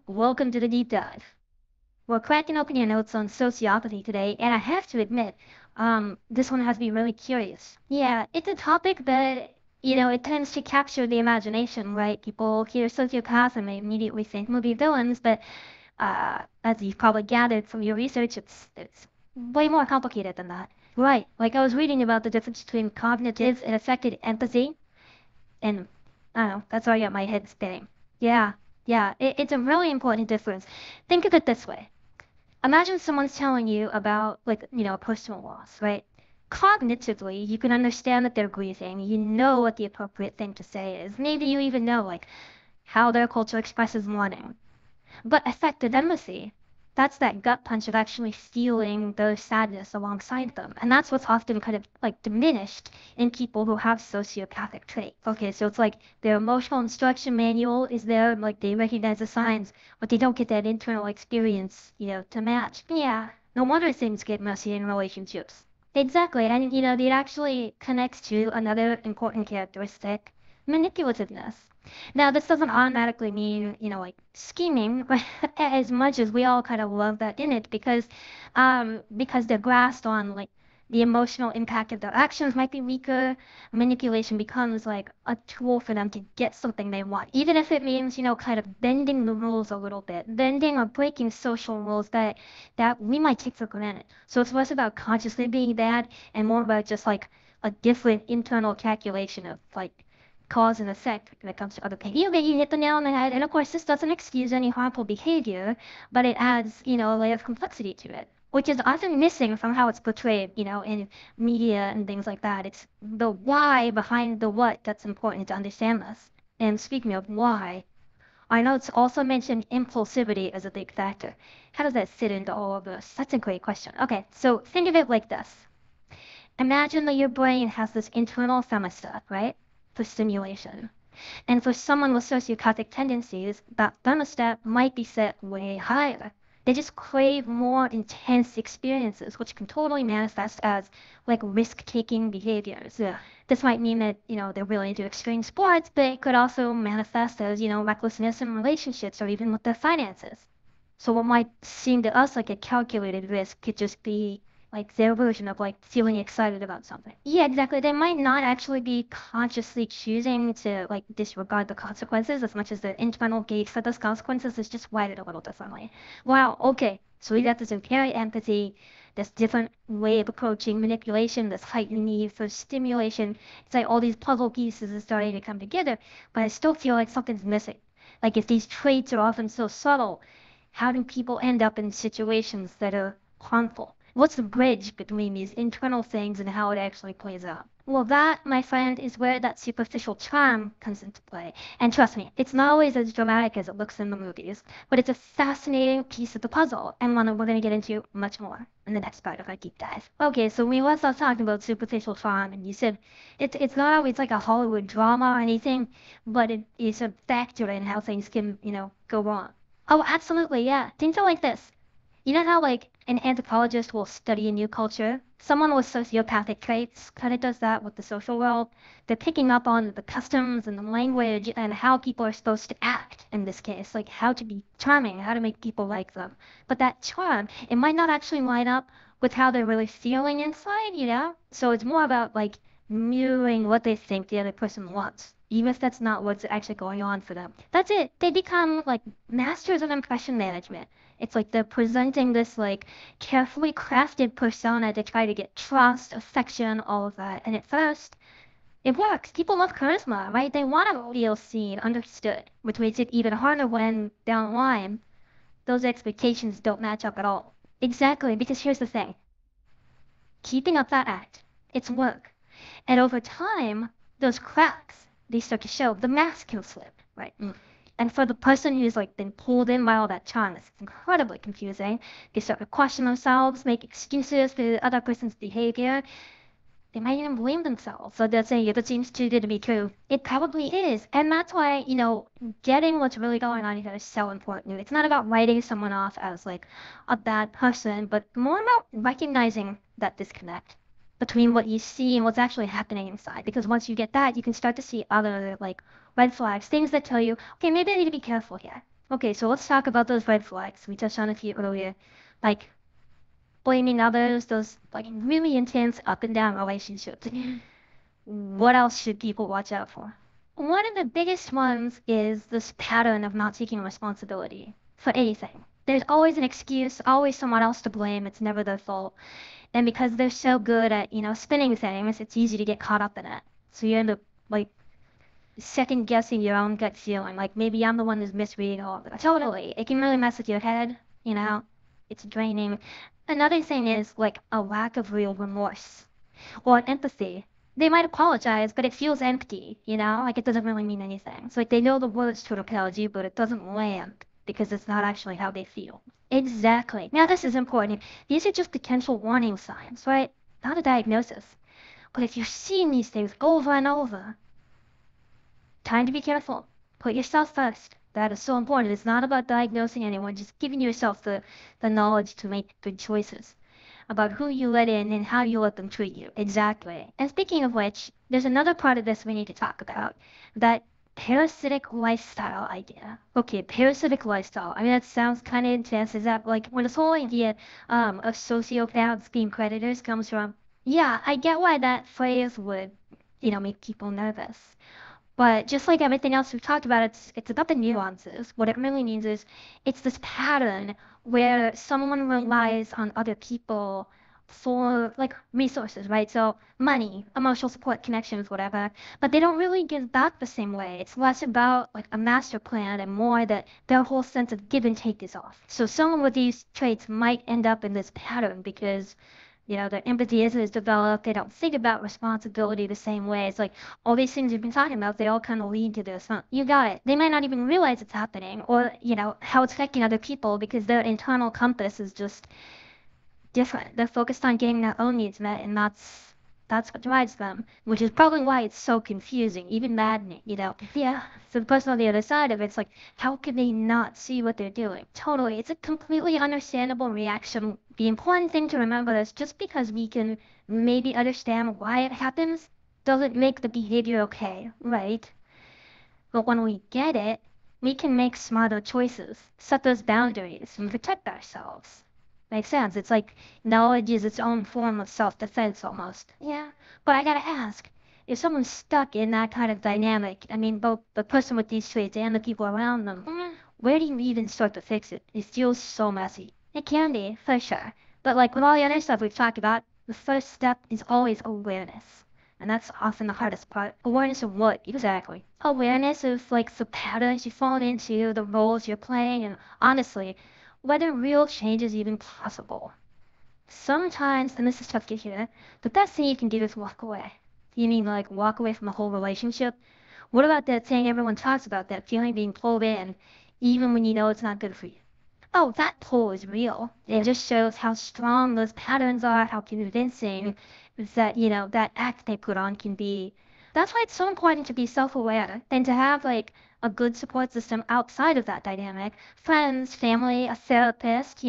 Welcome to the deep dive. We're cracking open your notes on sociopathy today, and I have to admit, this one has me really curious. Yeah, it's a topic that, it tends to capture the imagination, right? People hear sociopaths and they immediately think movie villains, but as you've probably gathered from your research, it's way more complicated than that. Right, like I was reading about the difference between cognitive and affected empathy, and I don't know, that's why I got my head spinning. Yeah, yeah, it's a really important difference. Think of it this way. Imagine someone's telling you about, like, a personal loss, right? Cognitively, you can understand that they're grieving. You know what the appropriate thing to say is. Maybe you even know, like, how their culture expresses mourning. But affected empathy, that's that gut punch of actually feeling their sadness alongside them. And that's what's often kind of like diminished in people who have sociopathic traits. Okay, so it's like their emotional instruction manual is there, like they recognize the signs, but they don't get that internal experience, to match. Yeah, no wonder things get messy in relationships. Exactly, and it actually connects to another important characteristic, manipulativeness. Now, this doesn't automatically mean, like scheming, but as much as we all kind of love that in it because they're grasped on like the emotional impact of their actions might be weaker, manipulation becomes like a tool for them to get something they want, even if it means, kind of bending the rules a little bit, bending or breaking social rules that we might take for granted. So it's less about consciously being bad and more about just like a different internal calculation of like cause and effect when it comes to other people. You hit the nail on the head, and of course, this doesn't excuse any harmful behavior, but it adds, a layer of complexity to it, which is often missing from how it's portrayed, in media and things like that. It's the why behind the what that's important to understand this. And speaking of why, I know it's also mentioned impulsivity as a big factor. How does that fit into all of this? That's a great question. Okay, so think of it like this. Imagine that your brain has this internal thermostat, right? For stimulation. And for someone with sociopathic tendencies, that thermostat might be set way higher. They just crave more intense experiences, which can totally manifest as like risk-taking behaviors. Yeah. This might mean that, they're really into extreme sports, but it could also manifest as, recklessness in relationships or even with their finances. So what might seem to us like a calculated risk could just be like their version of like feeling excited about something. Yeah, exactly. They might not actually be consciously choosing to like disregard the consequences as much as the internal gate for those consequences is just wired a little differently. Wow, okay. So we got this impaired empathy, this different way of approaching manipulation, this heightened need for stimulation. It's like all these puzzle pieces are starting to come together, but I still feel like something's missing. Like if these traits are often so subtle, how do people end up in situations that are harmful? What's the bridge between these internal things and how it actually plays out? Well, that, my friend, is where that superficial charm comes into play. And trust me, it's not always as dramatic as it looks in the movies, but it's a fascinating piece of the puzzle, and one we're going to get into much more in the next part of our deep dive. Okay, so we left off talking about superficial charm, and you said it's not always like a Hollywood drama or anything, but it is a factor in how things can, go wrong. Oh, absolutely, yeah. Think of it like this. You know how, like, an anthropologist will study a new culture? Someone with sociopathic traits kind of does that with the social world. They're picking up on the customs and the language and how people are supposed to act in this case, like how to be charming, how to make people like them. But that charm, it might not actually line up with how they're really feeling inside, So it's more about, like, mirroring what they think the other person wants, even if that's not what's actually going on for them. That's it. They become, like, masters of impression management. It's like they're presenting this like carefully crafted persona to try to get trust, affection, all of that. And at first, it works. People love charisma, right? They want to feel seen, understood, which makes it even harder when down the line those expectations don't match up at all. Exactly, because here's the thing. Keeping up that act, it's work. And over time, those cracks, they start to show. The mask can slip, right? And for the person who's like been pulled in by all that charm, it's incredibly confusing. They start to question themselves, make excuses for the other person's behavior. They might even blame themselves. So they'll say, if it seems too good to be true, it probably is. And that's why, getting what's really going on here is so important. It's not about writing someone off as like a bad person, but more about recognizing that disconnect between what you see and what's actually happening inside. Because once you get that, you can start to see other like red flags, things that tell you, okay, maybe I need to be careful here. Okay, so let's talk about those red flags. We touched on a few earlier. Like blaming others, those like really intense up and down relationships. What else should people watch out for? One of the biggest ones is this pattern of not taking responsibility for anything. There's always an excuse, always someone else to blame. It's never their fault. And because they're so good at, spinning things, it's easy to get caught up in it. So you end up like second guessing your own gut feeling. Like maybe I'm the one who's misreading all of it. Totally. It can really mess with your head, you know? It's draining. Another thing is like a lack of real remorse or empathy. They might apologize, but it feels empty, Like it doesn't really mean anything. So like they know the words to apology, but it doesn't land because it's not actually how they feel. Exactly. Now this is important. These are just potential warning signs, right? Not a diagnosis. But if you're seeing these things over and over, time to be careful. Put yourself first. That is so important. It's not about diagnosing anyone, just giving yourself the knowledge to make good choices about who you let in and how you let them treat you. Exactly. And speaking of which, there's another part of this we need to talk about. That parasitic lifestyle idea. Okay, parasitic lifestyle. I mean, that sounds kind of intense. Is that like where this whole idea of sociopaths being predators comes from? Yeah, I get why that phrase would, make people nervous. But just like everything else we've talked about, it's about the nuances. What it really means is it's this pattern where someone relies on other people for like resources, right? So money, emotional support, connections, whatever. But they don't really give back the same way. It's less about like a master plan and more that their whole sense of give and take is off. So someone with these traits might end up in this pattern because their empathy isn't developed. They don't think about responsibility the same way. It's like all these things you've been talking about, they all kind of lead to this. Huh? You got it. They might not even realize it's happening or, how it's affecting other people because their internal compass is just different. They're focused on getting their own needs met, and that's what drives them, which is probably why it's so confusing, even maddening. Yeah. So the person on the other side of it's like, how can they not see what they're doing? Totally. It's a completely understandable reaction. The important thing to remember is just because we can maybe understand why it happens doesn't make the behavior okay, right? But when we get it, we can make smarter choices, set those boundaries, and protect ourselves. Makes sense. It's like knowledge is its own form of self-defense almost. Yeah, but I gotta ask, if someone's stuck in that kind of dynamic, I mean, both the person with these traits and the people around them, where do you even start to fix it? It feels so messy. It can be, for sure. But like with all the other stuff we've talked about, the first step is always awareness. And that's often the hardest part. Awareness of what, exactly? Awareness of like the patterns you fall into, the roles you're playing, and honestly, whether real change is even possible. Sometimes, and this is tough to hear, the best thing you can do is walk away. You mean like walk away from a whole relationship? What about that thing everyone talks about, that feeling being pulled in, even when you know it's not good for you? Oh, that pull is real. It just shows how strong those patterns are, how convincing that act they put on can be. That's why it's so important to be self-aware and to have like a good support system outside of that dynamic. Friends, family, a therapist.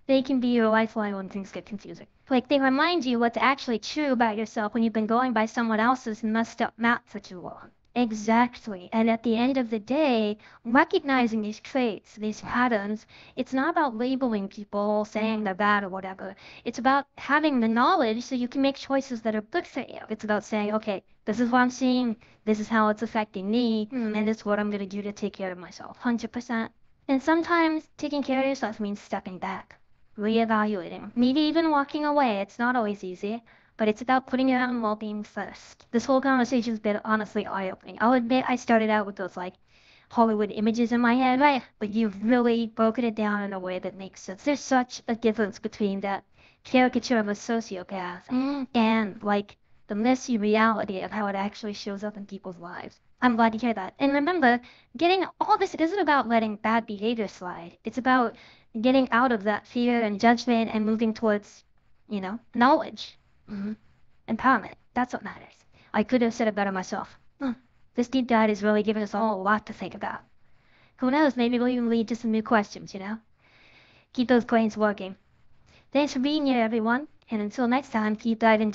They can be your lifeline when things get confusing. Like they remind you what's actually true about yourself when you've been going by someone else's messed up map for too long. Exactly. And at the end of the day, recognizing these traits, these patterns, it's not about labeling people, saying they're bad or whatever. It's about having the knowledge so you can make choices that are good for you. It's about saying, okay, this is what I'm seeing, this is how it's affecting me, and this is what I'm going to do to take care of myself. 100%. And sometimes taking care of yourself means stepping back, reevaluating, maybe even walking away. It's not always easy, but it's about putting your own well-being first. This whole conversation's been honestly eye-opening. I'll admit I started out with those like Hollywood images in my head, right? But you've really broken it down in a way that makes sense. There's such a difference between that caricature of a sociopath and like the messy reality of how it actually shows up in people's lives. I'm glad to hear that. And remember, getting all this isn't about letting bad behavior slide. It's about getting out of that fear and judgment and moving towards, knowledge. Empowerment. That's what matters. I could have said it better myself. This deep dive is really giving us all a lot to think about. Who knows, maybe we'll even lead to some new questions. Keep those brains working. Thanks for being here, everyone. And until next time, keep diving